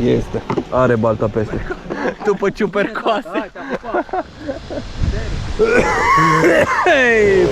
Este. Are balta peste. După ciupercoase. Hei!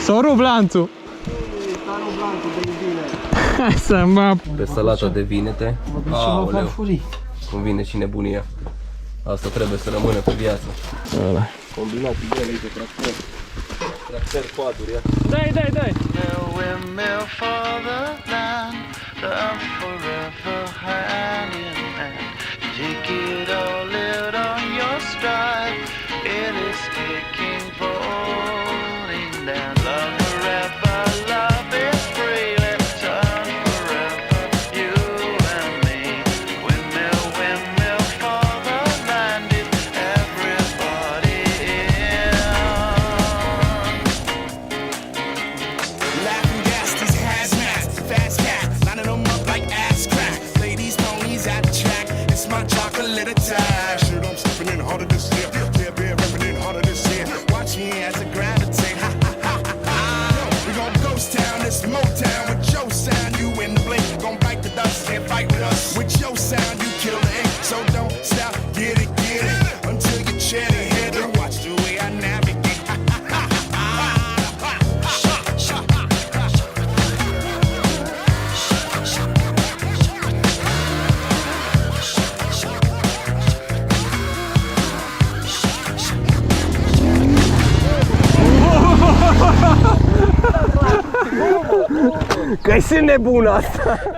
S-o rupt lanțul. Hai să-mi bap. Pe salata de vinete. Aoleu, cum vine și nebunia. Asta trebuie să rămână pe viață. Combinat iubire de tractor. Tractor cu aduri, ia. Dai. Că-i și nebună asta!